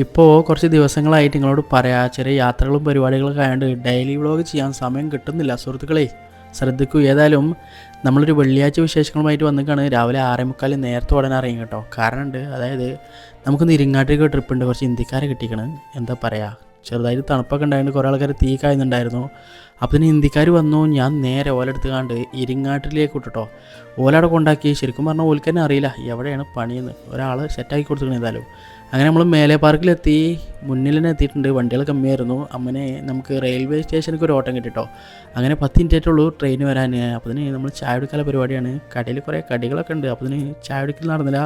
ഇപ്പോൾ കുറച്ച് ദിവസങ്ങളായിട്ട് നിങ്ങളോട് പറയാം, ചെറിയ യാത്രകളും പരിപാടികളൊക്കെ ആയതുകൊണ്ട് ഡെയിലി വ്ളോഗ് ചെയ്യാൻ സമയം കിട്ടുന്നില്ല സുഹൃത്തുക്കളെ. ശ്രദ്ധിക്കൂ. ഏതായാലും നമ്മളൊരു വെള്ളിയാഴ്ച വിശേഷങ്ങളുമായിട്ട് വന്നിക്കാണ്. രാവിലെ 6:45 നേരത്തെ ഉടനെ അറിയും കേട്ടോ. കാരണമുണ്ട്, അതായത് നമുക്കൊന്ന് ഇരിങ്ങാട്ടിലേക്ക് ട്രിപ്പ് ഉണ്ട്. കുറച്ച് ഇന്ത്യക്കാരെ കിട്ടിക്കണം. എന്താ പറയുക, ചെറുതായിട്ട് തണുപ്പൊക്കെ ഉണ്ടായതുകൊണ്ട് കുറേ ആൾക്കാർ തീ കായുന്നുണ്ടായിരുന്നു. അപ്പോൾ തന്നെ ഇന്ത്യക്കാർ വന്നു. ഞാൻ നേരെ ഓലെടുത്ത് കണ്ട് ഇരിങ്ങാട്ടിലേക്ക് വിട്ടിട്ടോ. ഓലവിടെ കൊണ്ടാക്കി. ശരിക്കും പറഞ്ഞാൽ ഓൽക്ക് തന്നെ അറിയില്ല എവിടെയാണ് പണിയെന്ന്. ഒരാൾ സെറ്റാക്കി കൊടുത്തിരിക്കണം. ഏതായാലും അങ്ങനെ നമ്മൾ മേലെ പാർക്കിലെത്തി. മുന്നിൽ തന്നെ എത്തിയിട്ടുണ്ട്. വണ്ടികൾ കമ്മിയായിരുന്നു. അങ്ങനെ നമുക്ക് റെയിൽവേ സ്റ്റേഷനിലേക്ക് ഒരു ഓട്ടം കിട്ടിട്ടോ. അങ്ങനെ 10 മിനിറ്റായിട്ടുള്ളൂ ട്രെയിൻ വരാൻ. അപ്പോൾ തന്നെ നമ്മൾ ചായ കുടിക്കാനുള്ള പരിപാടിയാണ്. കടയിൽ കുറേ കടികളൊക്കെ ഉണ്ട്. അപ്പോൾ തന്നെ ചായ കുടിക്കൽ നടന്നില്ല.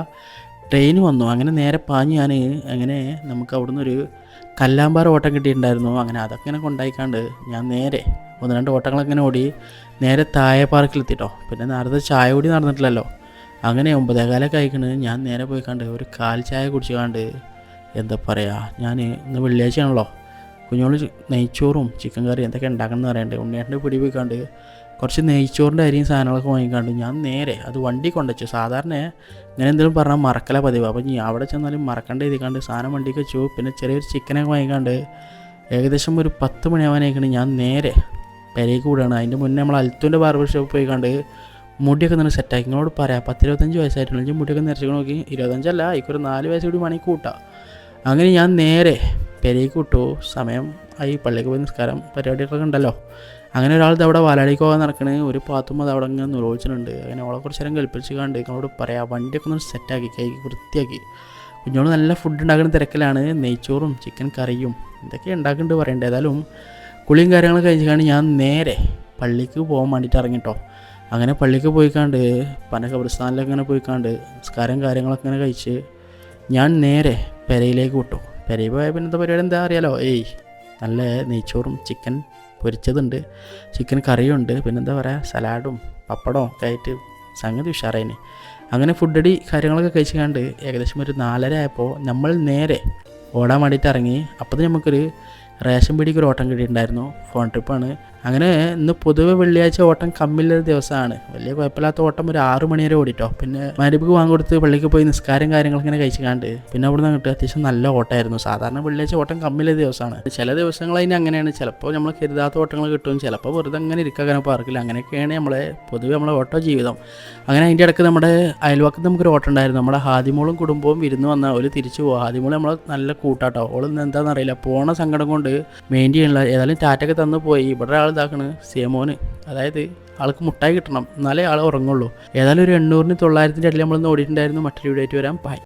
ട്രെയിൻ വന്നു. അങ്ങനെ നേരെ പാഞ്ഞ് ഞാൻ അങ്ങനെ നമുക്ക് അവിടുന്ന് ഒരു കല്ലാമ്പാറ ഓട്ടം കിട്ടിയിട്ടുണ്ടായിരുന്നു. അങ്ങനെ അതൊക്കെ ഇങ്ങനെ കൊണ്ടായിക്കാണ്ട് ഞാൻ നേരെ 1-2 ഓട്ടങ്ങളൊക്കെ ഇങ്ങനെ ഓടി നേരെ താഴെ പാർക്കിലെത്തിട്ടോ. പിന്നെ നേരത്തെ ചായ കൂടി നടന്നിട്ടില്ലല്ലോ. അങ്ങനെ 9:15 ആയിക്കണ്. ഞാൻ നേരെ പോയി കണ്ട് ഒരു കാൽ ചായ കുടിച്ച് കണ്ട്, എന്താ പറയുക, ഞാൻ ഇന്ന് വെള്ളിയാഴ്ചയാണല്ലോ, കുഞ്ഞോള് നെയ്ച്ചോറും ചിക്കൻ കറിയും എന്തൊക്കെ ഉണ്ടാക്കണം എന്ന് പറയണ്ടേ. ഉണ്ണിയേട്ടൻ്റെ പിടി പോയി കണ്ട് കുറച്ച് നെയ്ച്ചോറിൻ്റെ അരിയും സാധനങ്ങളൊക്കെ വാങ്ങിക്കാണ്ട് ഞാൻ നേരെ അത് വണ്ടി കൊണ്ടുവച്ചു. സാധാരണ ഇങ്ങനെ എന്തെങ്കിലും പറഞ്ഞാൽ മറക്കല പതിവ്. അപ്പോൾ ഞാൻ അവിടെ ചെന്നാലും മറക്കണ്ട എഴുതിക്കാണ്ട് സാധനം വണ്ടിക്ക് വെച്ചു. പിന്നെ ചെറിയൊരു ചിക്കനൊക്കെ വാങ്ങിക്കാണ്ട് ഏകദേശം ഒരു 10 മണിയാവാനായിക്കണ്. ഞാൻ നേരെ പെരേക്ക് കൂടാണ്. അതിൻ്റെ മുന്നേ നമ്മൾ അൽത്തുൻ്റെ ബാർബർ ഷോപ്പ് പോയി കണ്ട് മുടിയൊക്കെ തന്നെ സെറ്റാക്കി. നിങ്ങളോട് പറയാം, 10-25 വയസ്സായിട്ടുള്ള മുടിയൊക്കെ നിറച്ച് നോക്കി. 25 എനിക്കൊരു 4 വയസ്സ് കൂടി മണിക്ക് കൂട്ടാം. അങ്ങനെ ഞാൻ നേരെ പെരേക്ക് വിട്ടു. സമയം ആയി. പള്ളിക്ക് പോയി നിസ്കാരം പരിപാടികളൊക്കെ ഉണ്ടല്ലോ. അങ്ങനെ ഒരാൾ അവിടെ വാലാടിക്ക് പോകാൻ നടക്കണേ. ഒരു പാത്തും അത് അവിടെ ഇങ്ങനെ നിരോധിച്ചിട്ടുണ്ട്. അങ്ങനെ അവളെ കുറച്ച് നേരം കൽപ്പിച്ച് കണ്ട് നിങ്ങളോട് പറയാം, വണ്ടിയൊക്കെ ഒന്ന് സെറ്റാക്കി കൈ വൃത്തിയാക്കി. കുഞ്ഞോട് നല്ല ഫുഡ് ഉണ്ടാക്കുന്ന തിരക്കിലാണ്. നെയ്ച്ചോറും ചിക്കൻ കറിയും ഇതൊക്കെ ഉണ്ടാക്കുന്നുണ്ട് പറയണ്ടേ. ഏതായാലും കുളിയും കാര്യങ്ങളൊക്കെ കഴിച്ചിട്ടാണ് ഞാൻ നേരെ പള്ളിക്ക് പോകാൻ വേണ്ടിയിട്ട് ഇറങ്ങിട്ടോ. അങ്ങനെ പള്ളിക്ക് പോയിക്കാണ്ട് പന ഖബർസ്ഥാനിലൊക്കെ ഇങ്ങനെ പോയിക്കാണ്ട് നിസ്കാരം കാര്യങ്ങളൊക്കെ ഇങ്ങനെ കഴിച്ച് ഞാൻ നേരെ പെരയിലേക്ക് വിട്ടു. പെരയിൽ പോയ പിന്നെ എന്താ പരിപാടി എന്താ അറിയാലോ. നല്ല നെയ്ച്ചോറും ചിക്കൻ പൊരിച്ചതുണ്ട്, ചിക്കൻ കറിയുണ്ട്, പിന്നെന്താ പറയുക, സലാഡും പപ്പടവും ഒക്കെ ആയിട്ട് സംഗതി ഉഷാറായിന്. അങ്ങനെ ഫുഡടി കാര്യങ്ങളൊക്കെ കഴിച്ച് ഏകദേശം ഒരു 4:30 ആയപ്പോൾ നമ്മൾ നേരെ ഓടാൻ വേണ്ടിയിട്ട് ഇറങ്ങി. അപ്പോൾ നമുക്കൊരു റേഷൻ പീടിക്ക് ഒരു ഓട്ടം കിട്ടിയിട്ടുണ്ടായിരുന്നു. ഫോൺ ട്രിപ്പാണ്. അങ്ങനെ ഇന്ന് പൊതുവെ വെള്ളിയാഴ്ച ഓട്ടം കമ്മില്ലാത്ത ദിവസമാണ്. വലിയ കുഴപ്പമില്ലാത്ത ഓട്ടം ഒരു 6 മണി വരെ ഓടിട്ടോ. പിന്നെ മരിബിക്ക് വാങ്ങിക്കൊടുത്ത് പള്ളിക്ക് പോയി നിസ്കാരം കാര്യങ്ങളൊക്കെ ഇങ്ങനെ കഴിച്ച് പിന്നെ അവിടെ നിന്ന് അത്യാവശ്യം നല്ല ഓട്ടമായിരുന്നു. സാധാരണ വെള്ളിയാഴ്ച ഓട്ടം കമ്മില്ലാത്ത ദിവസമാണ്. ചില ദിവസങ്ങൾ അതിന് അങ്ങനെയാണ്. ചിലപ്പോൾ നമ്മൾ കരുതാത്ത ഓട്ടങ്ങൾ കിട്ടും, ചിലപ്പോൾ വെറുതെ അങ്ങനെ ഇരിക്കാൻ പാർക്കില്ല. അങ്ങനെയൊക്കെയാണ് പൊതുവെ നമ്മളെ ഓട്ടോ ജീവിതം. അങ്ങനെ അതിൻ്റെ ഇടയ്ക്ക് നമ്മുടെ അയൽവക്കത്ത് നമുക്കൊരു ഓട്ടം ഉണ്ടായിരുന്നു. നമ്മുടെ ഹാദിമോളും കുടുംബവും വിരുന്ന് വന്നാൽ അവർ തിരിച്ചു പോകും. ഹാദിമോൾ നമ്മളെ നല്ല കൂട്ടാട്ടോ. ഓളൊന്നും എന്താണെന്നറിയില്ല, പോണ സങ്കടം കൊണ്ട് മെയിൻ ചെയ്യണില്ല. ഏതായാലും ടാറ്റൊക്കെ തന്നു പോയി. ഇവിടെ ആൾ ഇതാക്കണ് സിയമോന്, അതായത് ആൾക്ക് മുട്ടായി കിട്ടണം എന്നാലേ ആൾ ഉറങ്ങുള്ളൂ. ഏതായാലും ഒരു 800-900 ഇടയിൽ നമ്മളൊന്ന് ഓടിയിട്ടുണ്ടായിരുന്നു. മറ്റൊരു വീഡിയോ ആയിട്ട് വരാം. ബൈ.